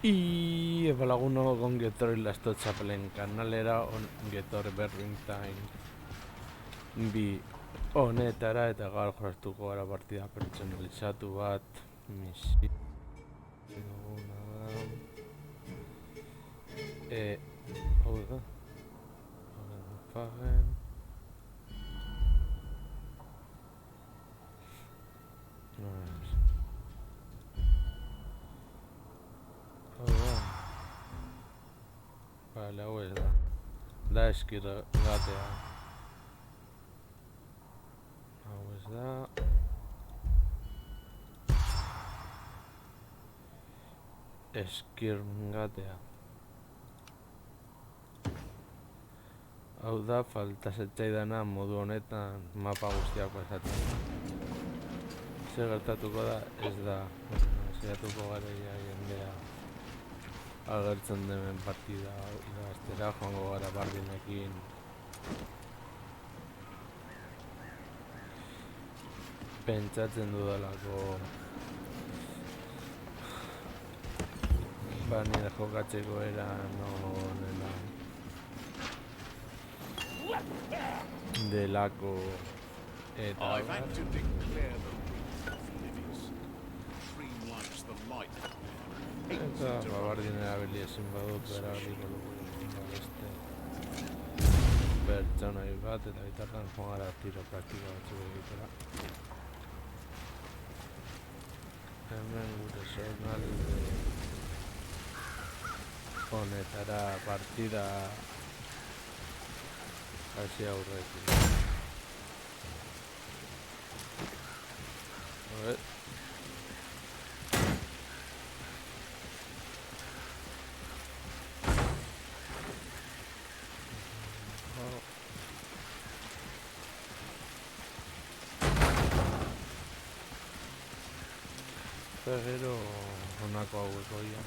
Y laguno ongi etorri Lasto Txapelen kanalera, ongi etorri berrintain bi honetara eta gaur joztuko gara partida pertsonalizatu bat misi duguna da hau da fagen hau da vale, hau ez da eskir gatea hau ez da eskir gatea hau da falta zetzaidana modu honetan mapa guztiak pasatzen zer gertatuko da ez da saiatuko gara jendea agertzen demen partida irabaztera joango gara bardinekin pentsatzen dudalako nire jokatzeko eran honela delako eta eta bardinera beli ezin badut erabaliko dugu beste pertsonai bat eta bitartan joan gara tiro praktika batzuk egitera hemen gure zonalde honetara partida hasi aurretik gero honako haueko ia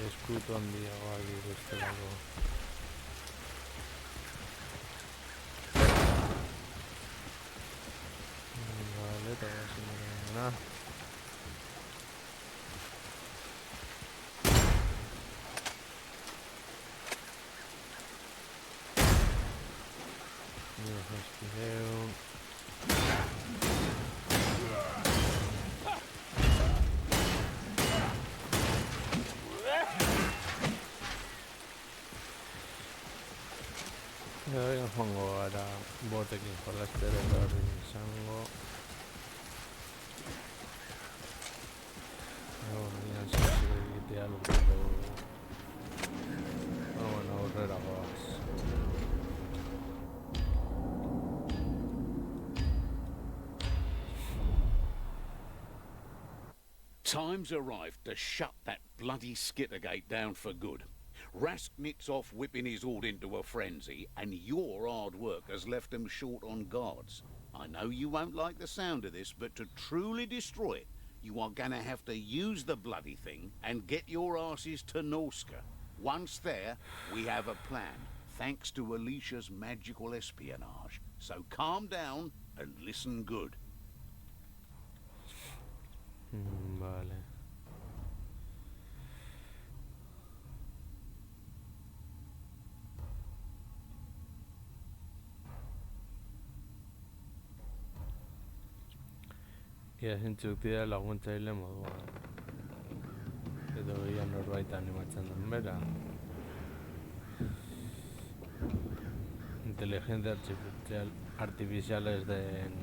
eskutu handiagoa diruztelako vale, eta gazi nirena Espireun joango gara botekin jolastero eta hori izango nian zizio egitea lukiko bueno, aurrera goaz Time's arrived to shut that bloody Skittergate down for good. Rasknit's off whipping his horde into a frenzy, and your hard work has left them short on guards. I know you won't like the sound of this, but to truly destroy it, you are gonna have to use the bloody thing and get your asses to Norska. Once there, we have a plan, thanks to Alicia's magical espionage. So calm down and listen good. Vale. Ia zintzuk dira laguntzaile moduan edo ia norbait animatzen den bera inteligencia artificial ez den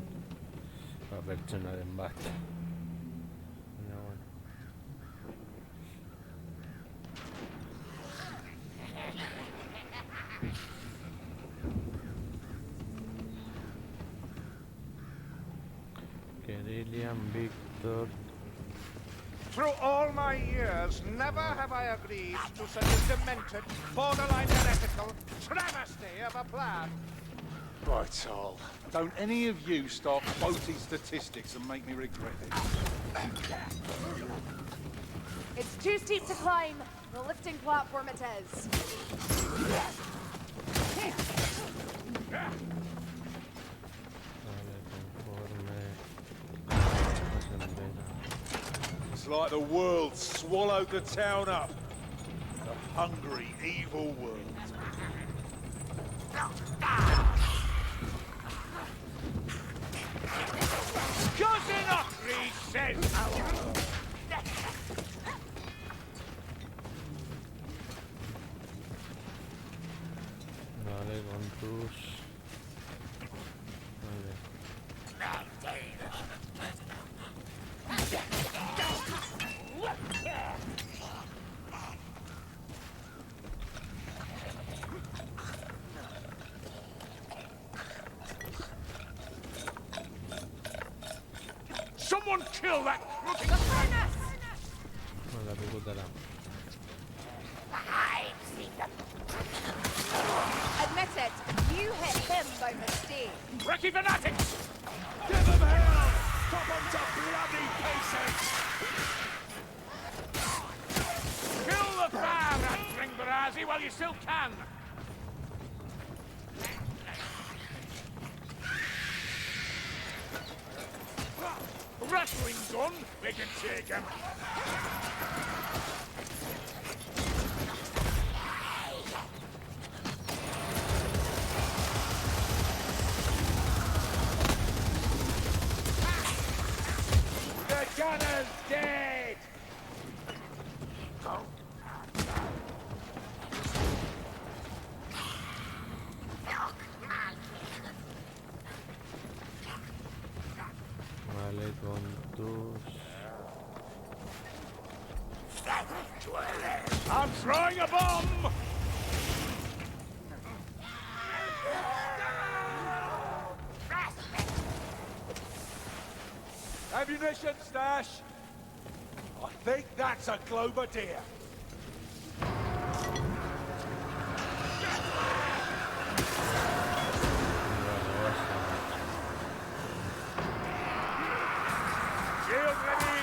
pertsonaren bat Kerillian Victor. Through all my years, never have I agreed to such a demented, borderline heretical travesty of a plan. Right, Al. Don't any of you start quoting statistics and make me regret it. It's too steep to climb. The lifting platform it is. Vale, conforme. It's like the world swallowed the town up. The hungry, evil world. Cousin Ockley says Vale, con tus... Vale. someone kill that crooked The furnace! Vale, la picutela. Admit it, you hit him by mistake. Brekkie fanatics! Give them hell! Chop them to bloody pieces! Kill the fire and bring Barazi while you still can! Rattling gun, we can take him! The gunner's dead! Vale, con tus... I'm throwing a bomb! Ammunition stash! I think that's a Globadeer. Shield ready!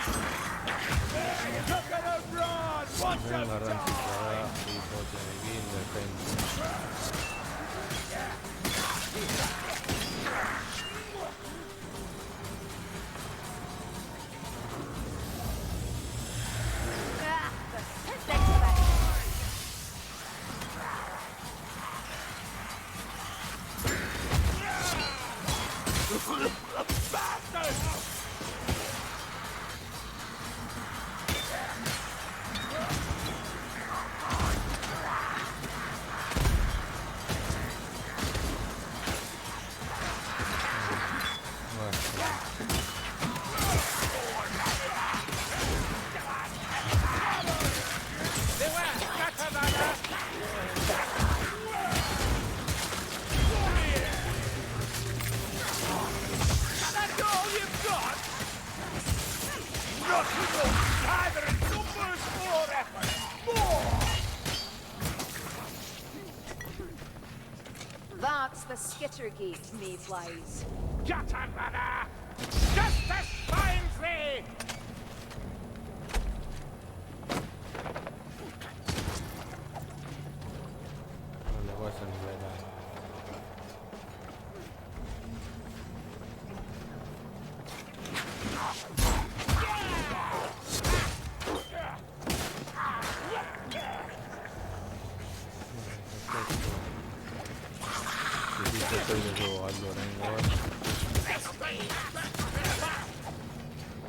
Look at him run! Watch him Venga, die! ranchizada y Potemkin defensa. Ah, the physics of it. That's all you've got? Not enough! Either in numbers or effort! More! That's the Skittergate, mayflies. Gatanrada! Justice finds thee! Vale, vas a nivelar. Sí, sí, estoy de juego, Aldo,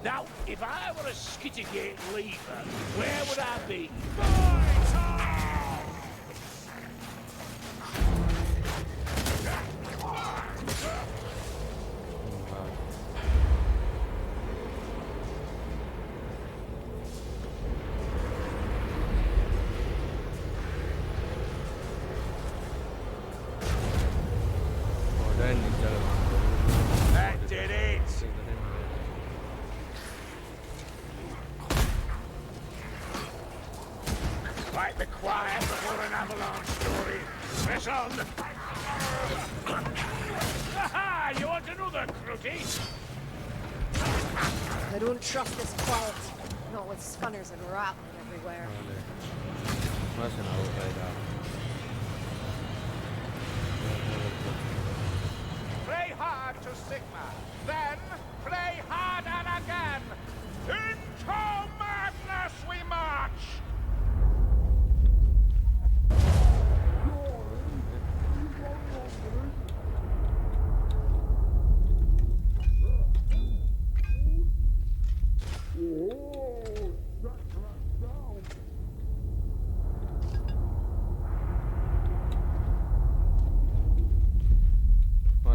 Now, if I were a Skittergate leader, where would I be? That did it! Fight the quiet before an avalanche story. Press on! Aha! You want another, Crookie? I don't trust this quiet. Not with scanners and rattling everywhere. Vale. Más en la boca de la... Play hard to Sigma. Then play harder again. Into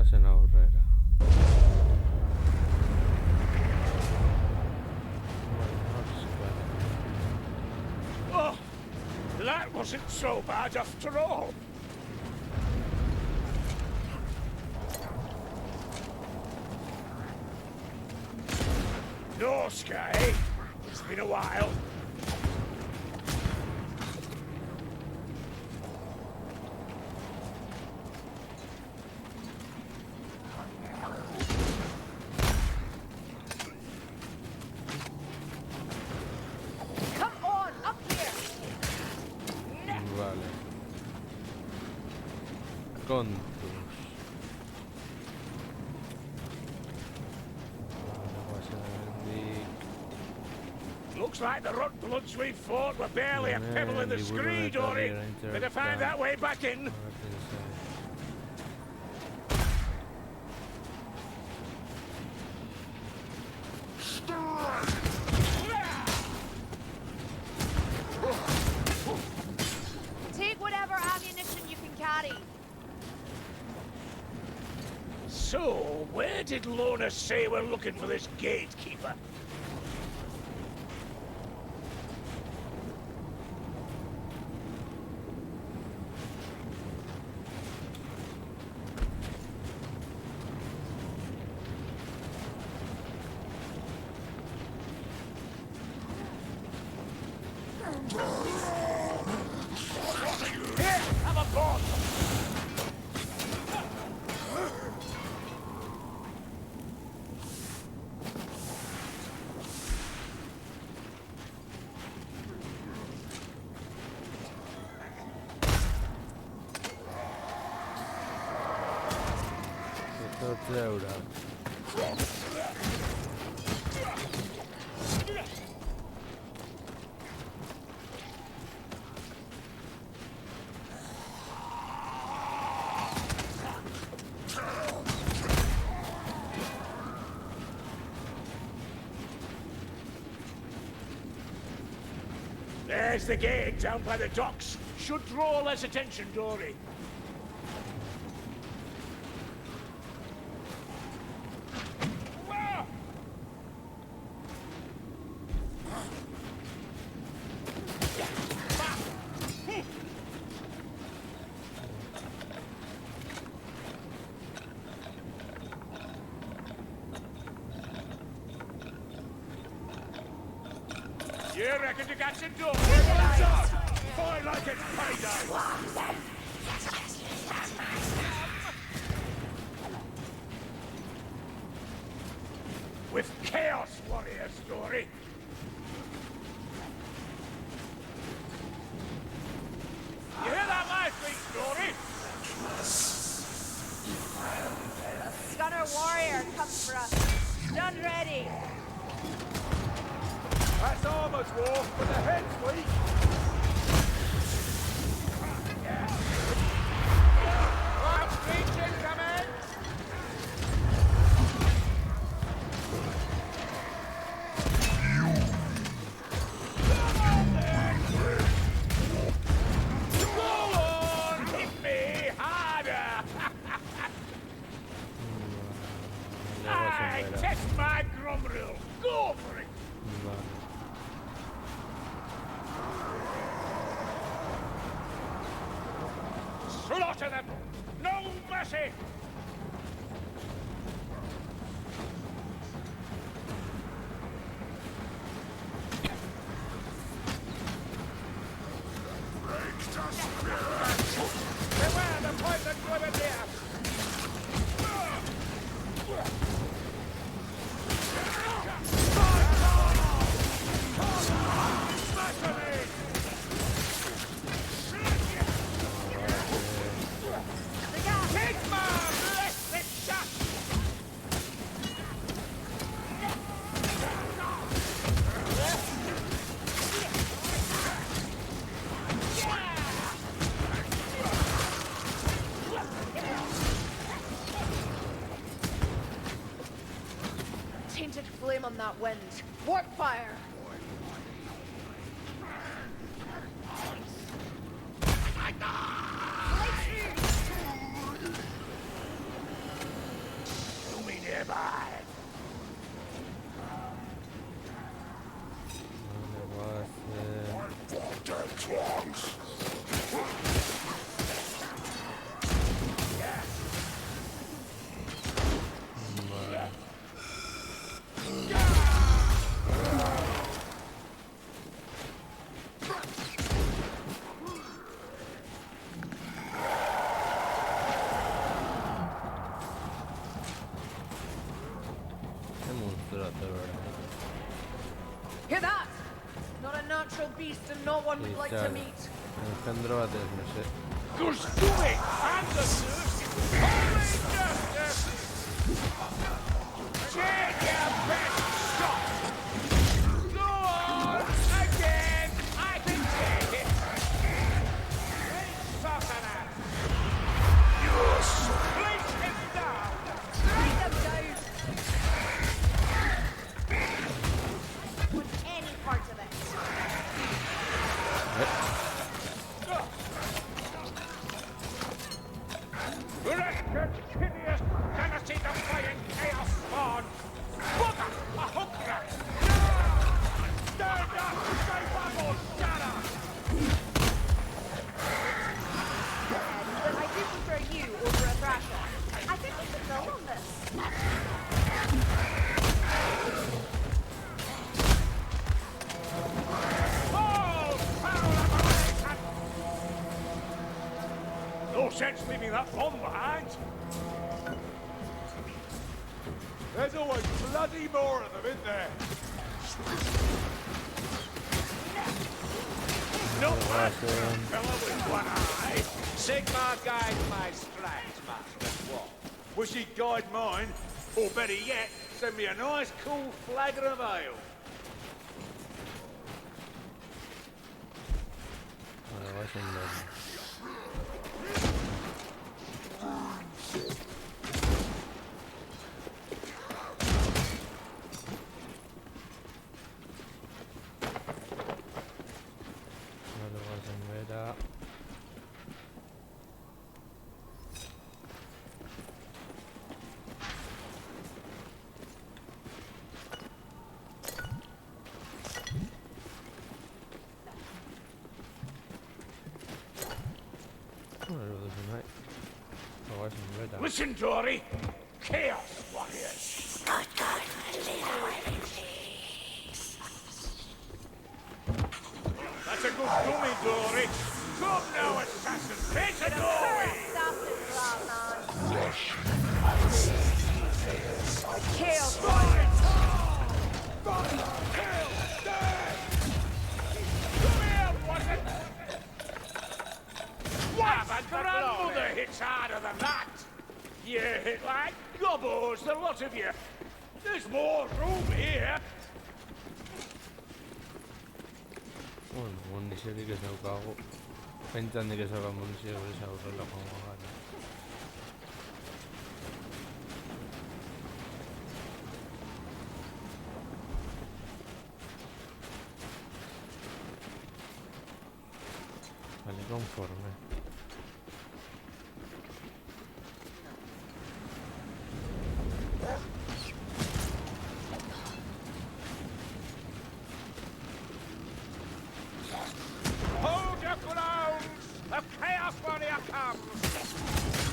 goazen aurrera. Oh, that wasn't so bad after all. No, Sky. It's been a while. Come on, up here! Vale. Contus. Looks like the rot bloods we fought were barely a pebble in the Liburunetan screen, Dory. dira Better find that way back in. Take whatever ammunition you can carry. So, where did Lorna say we're looking for this gatekeeper? Here, have a ball. There's the gate down by the docks. Should draw less attention, Dory. You reckon you got your door? Fight like it's payday! With Chaos Warrior Story. You hear that, my sweet Story? Gunner Warrior comes for us. Done ready. That's Armor's War, but the head's weak. Right, breach incoming! Go on, hit me harder! I test my Gromril. Go for it! Slaughter them! No mercy! Beware the poison grenadier! Tainted flame on that wind. Warp fire. Vale. Qué monstruote, ¿verdad? Hear that? Not a natural beast and not one we'd like to Claro. meet. Engendro a desmeser. Goes doing! Anderson! Holy justice! Take your best shot! Go on! Again! I can take it! Great sorcerer! Yes! Place him down! Strike them down! With any part of it. Wretched, hideous, fantasy defying chaos spawn! Bugger! A hook rat! Stand up! Stay bubble! Shut up! But I do prefer you over a thrasher. I think we could build on this. Hold! Foul abomination! No sense leaving that bomb behind! There's always bloody more of them, isn't there? Not bad for a fella with one eye. Sigmar guides my strikes, Master Swap. Wish he'd guide mine, or better yet, send me a nice cool flagon of ale. Vale, va a ser un loco. Vale, va a ser mera. Vale, lo de Sunai. Lo va a ser mera. Listen, Dory. Chaos warriors. That's a good dummy, Dory. Come now, assassin. Face a doorway. Chaos Come here, wasn't What? My grandmother hits harder than that. You hit like gobos, the lot of you. There's more room here. Bueno, munició di que se ho cago. Pensen di que se va munició, però se ho la com a gana. Vale, conforme. Hold your ground. The Chaos Warrior comes.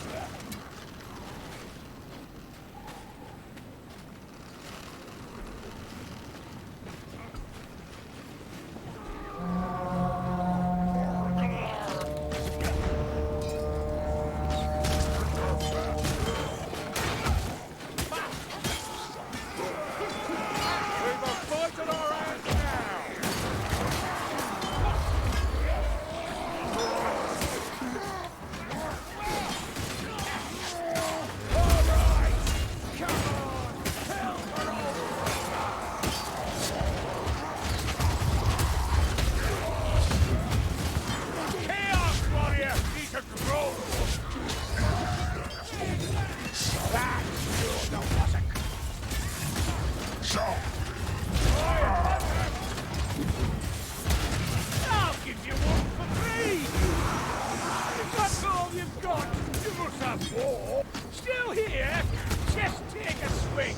moving!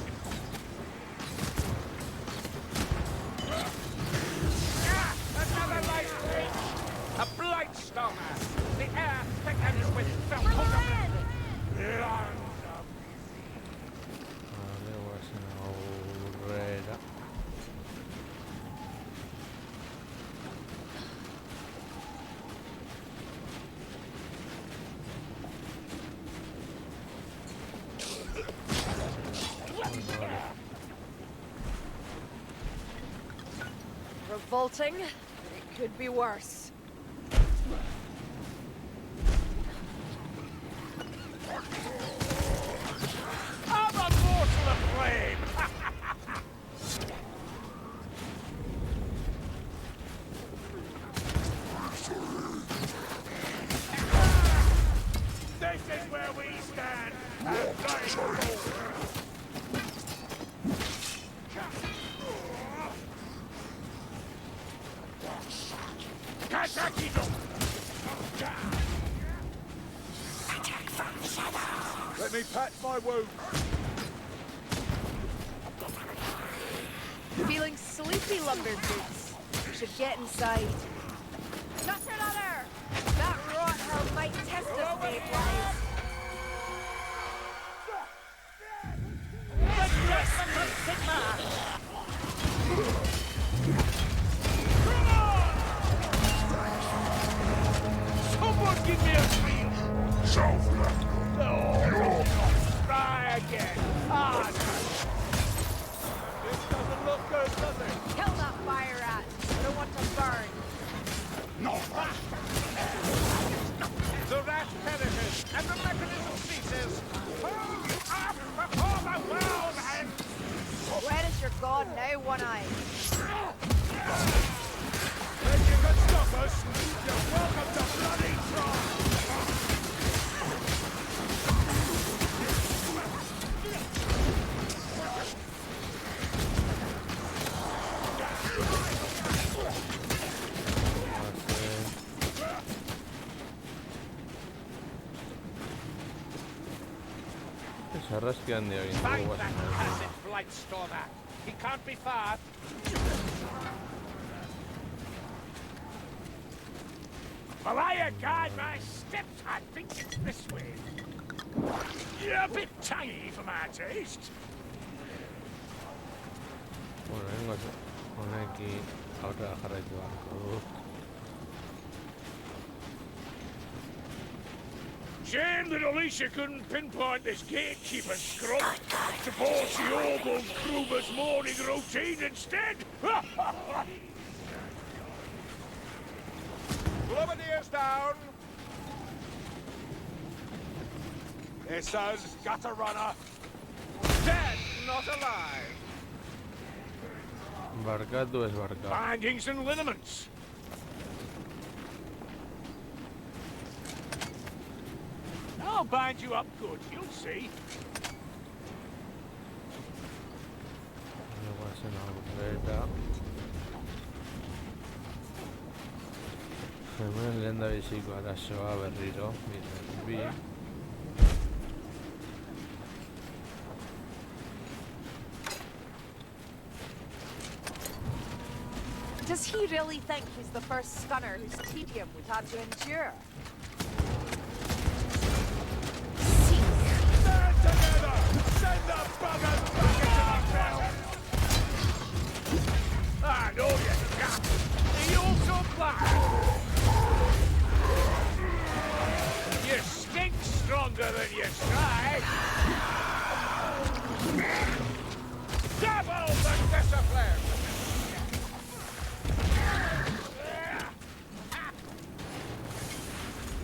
Another light thing! A Blightstoner! The air thickens with For the land! Vale, voy a hacer una aurrera. Vale. Revolting, but it could be worse. I'm a mortal of flame! This is where we stand! And let me patch my wounds. Feeling sleepy, Lumberboots. You should get inside. Not another! That rot hell might test us, Mayflies. Someone give me a feel! No! Try again! Ah, no. This doesn't look good, does it? Kill that fire rat. I don't want to burn. The rat perishes, and the mechanism ceases. Up before the world and... Where is your god now, One Eye? If you can stop us, you're welcome to bloody try. Se rasquean de ahí. Find Luego that vas a acid Blightstoner. He can't be far. Well, I guide my steps. I think it's this way. You're a bit tangy for my taste. Bueno, vengo a poner aquí a trabajar el barco. Shame that Alicia couldn't pinpoint this gatekeeper scrub. Suppose she ogled Kruber's morning routine instead. Glovadiers down. Issa's gutter runner. Dead, not alive. Barcatu es barcatu. Bindings and lineaments. I'll bind you up good, you'll see. Luego hacer una aurrera. Hemen lehen da biziko arazoa berriro. Bi. Does he really think he's the first scunner whose tedium we've had to endure? Stand together! Send the buggers back into the bell! I know you can! Are you also black? You stink stronger than you try! Double the discipline!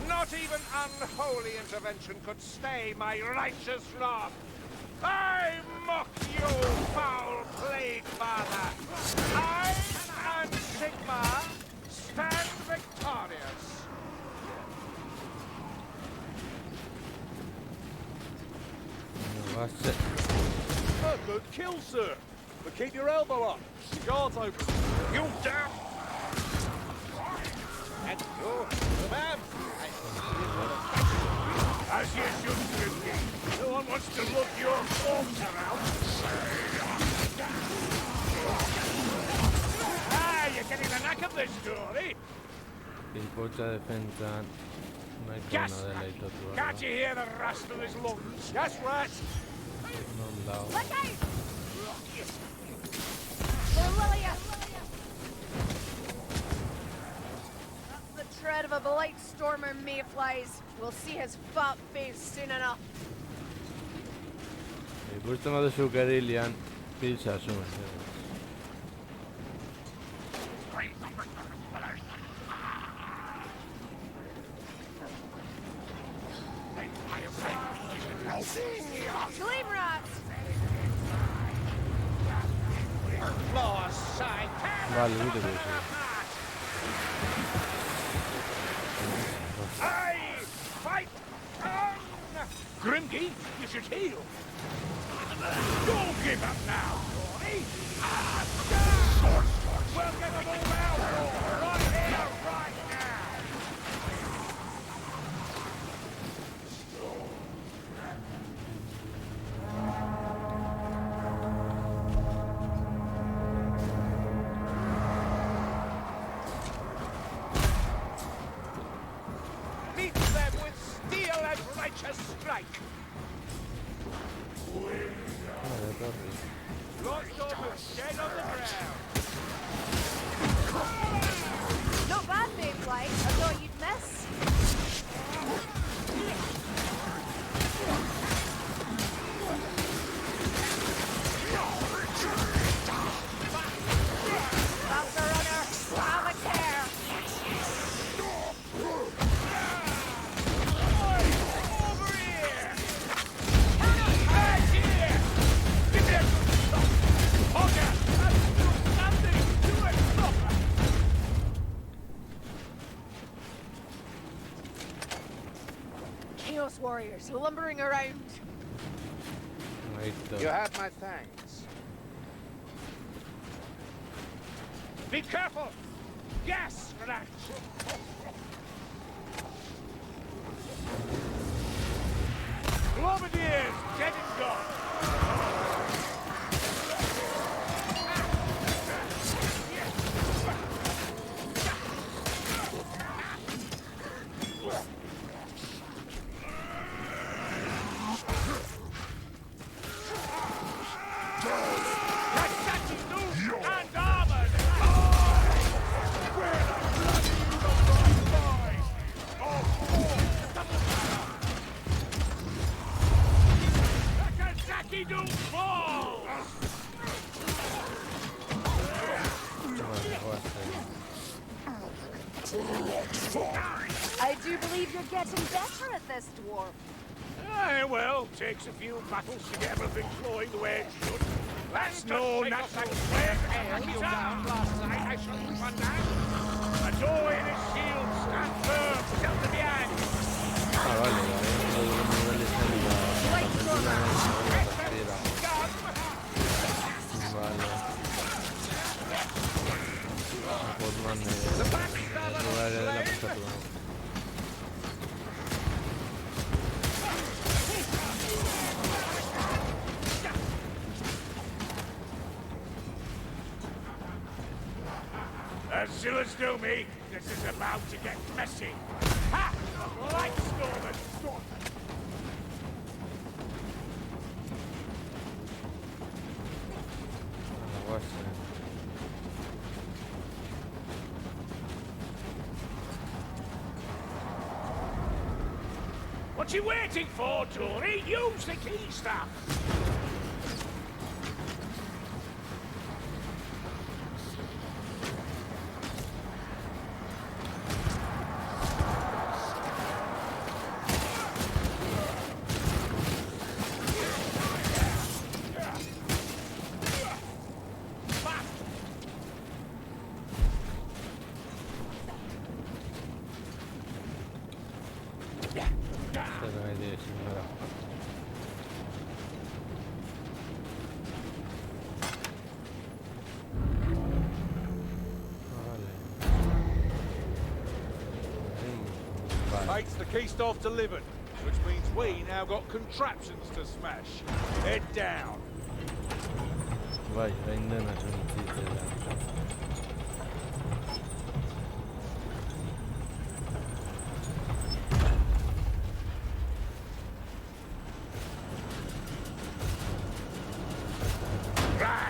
Not even unholy intervention could stay my righteous wrath. I mock you, foul plague father. I and Sigma stand victorious. Va a ser. A good kill, sir. But keep your elbow up. The guard's open. You down. And you, ma'am. As you should, Grimgate. No one wants to look your corpse around. Pocha defentsan nahiko Gas! ona dela itotu behar Can't da. you hear the rust of his lungs? That's right. Non dago. Look out! They're Lilia! That's the tread of a blight stormer, mayflies. We'll see his fat face soon enough. Ikusten baduzu gerilian, pilsa zu mesedez. Gleam rats! Lord's sake. Vale, uite bezi. Aye! Fight on! Grimke, you should heal. Don't give up now, Tony! We'll get them all out, right here, right now! Meet them with steel and righteous strike! Lordstormer's dead on the ground! Not bad, mayfly. I thought you'd miss. That's a runner. Have a care. Over here! Right here! Give me a stop! Hogger! Do something! Do it! Stop! Chaos warriors lumbering around. Ahí You está. have my thanks. Be careful! Gas scratch! Globadiers, dead and gone! And armored! Where the bloody boys! Nagasaki do fall! Vale, I do believe you're getting better at this, dwarf. Aye, well, takes a few battles to get everything flowing the way it should. That's no natural way. Down last night, I shot one down. A door in his shield, stand firm, shelter behind. Ah, vale, vale. Los niveles salida. Blight stormer. Vale. Podman robar de la estatua. As Zillas do me, this is about to get messy. Ha! Light stormers! What you waiting for, Tory? Use the key stuff! Zer nahi dizun, gara. Vale. Mate's the key staff delivered, which means we now got contraptions to smash. Head down. Bai, hain dena sentitzea.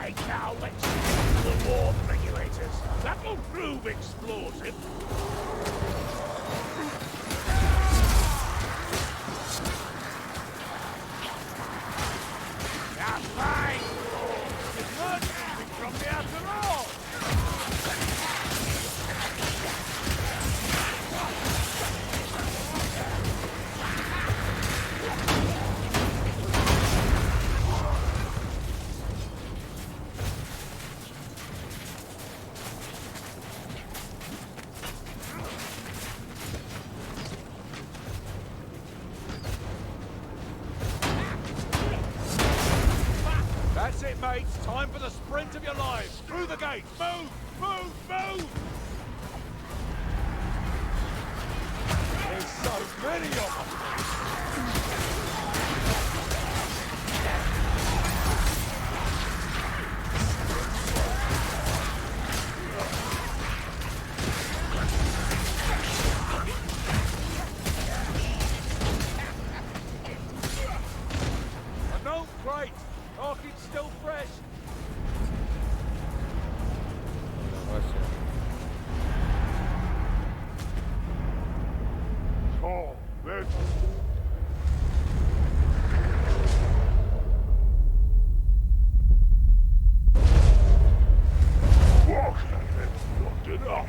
Hey, cow, let's the war regulators. That will prove explosive. Now, fine. It's not moving from the after all. That's it, mates. Time for the sprint of your lives. Through the gate. Move! Move! Move! There's so many of them. A note crate. Hawkins still fresh. Negocio. Oh, there's... Locked it up.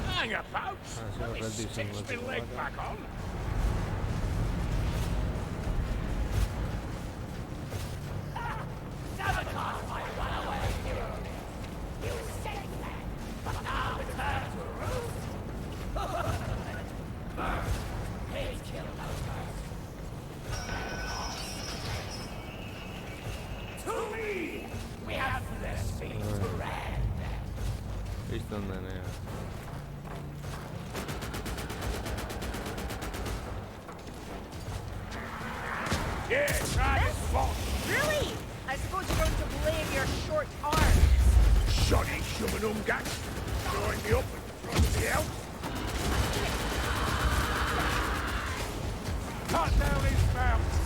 Hang about. sí, Let me rendísimo, stitch my rendísimo, leg vale. back on. Visto dónde nea. Yeah, try this spot. Really? I suppose you're going to blame your short arms. Shoddy Shumanumgat. Join me up in front of the house. Cut down his mouth.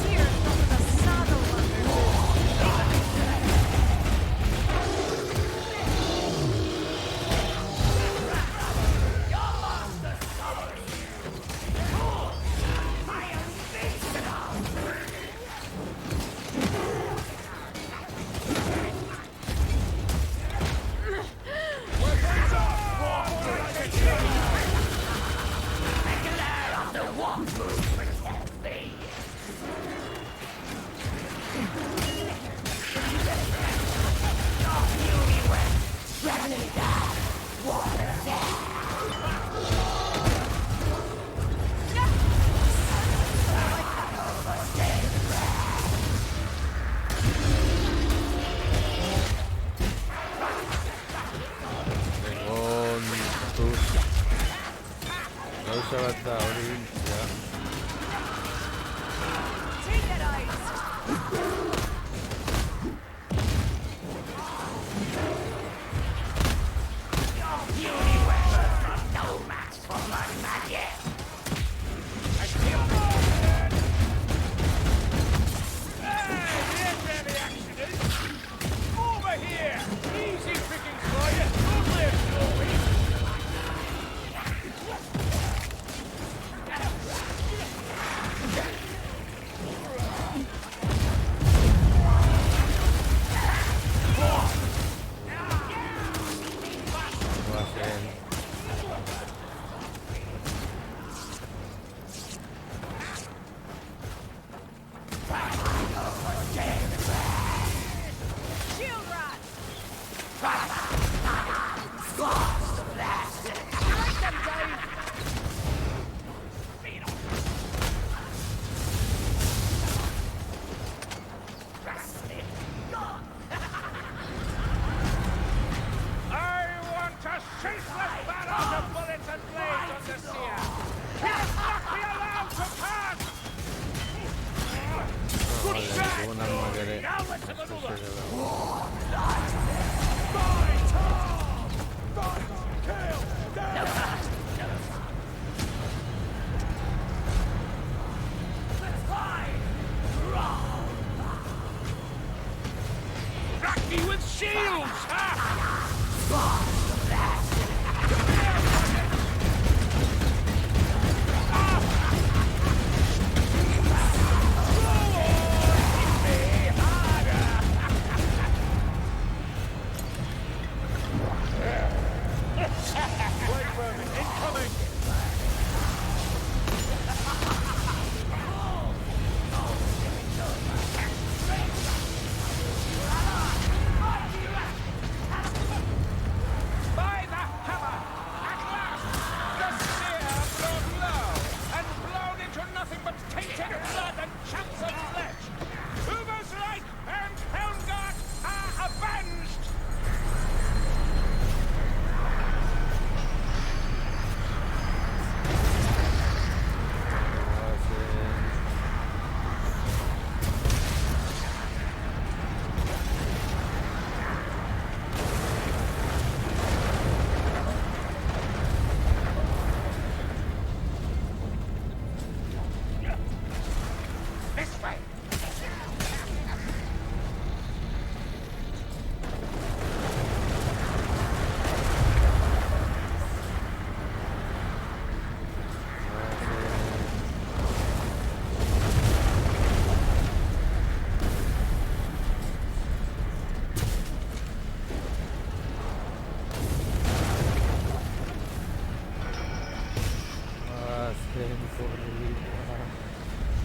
Seared from the saddle under Con tus... Gauza bat da hori hiltzea. Take it out. Here's where the action is. Over here. Easy pickings for you. Good live, Norway. shields, ha!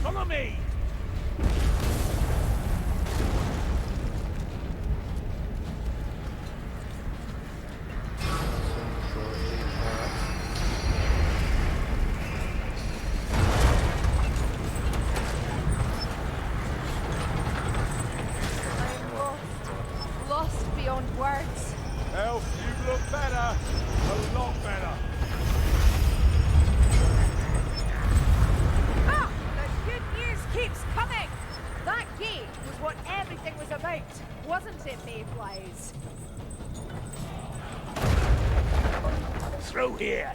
Follow me! I'm lost beyond words. Elf, you look better. A lot better. Ah! The good news keeps coming! That gate was what everything was about, wasn't it, Mayflies? Through here.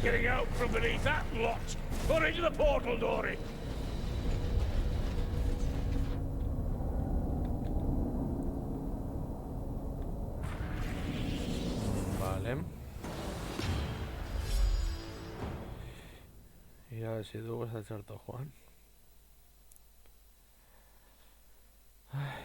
Getting out from beneath that lot. Put into the portal, Dory. Vale. Y a ver si tú vas a echar todo, Juan. Ay.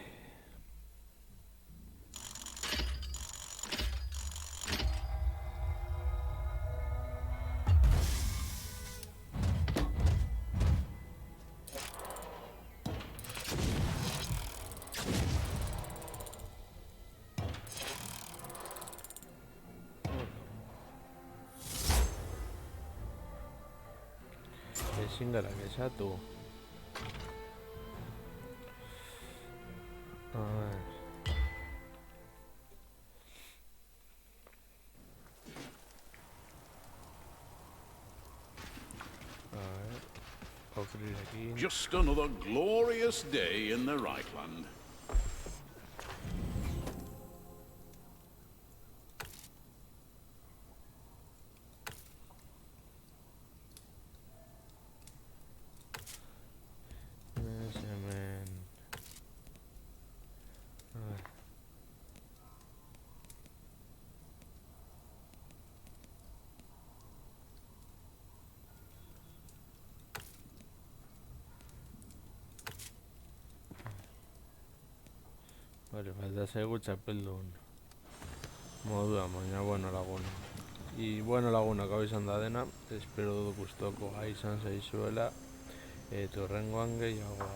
Chinga la que ya tú. A ver. Abrir aquí. Just another glorious day in the Reichland. Vale, falta zaigu txapeldun modua, baina bueno laguna. Y bueno laguna, hau izan da dena, espero dut gustoko gai izan zaizuela, eta horrengoan gehiago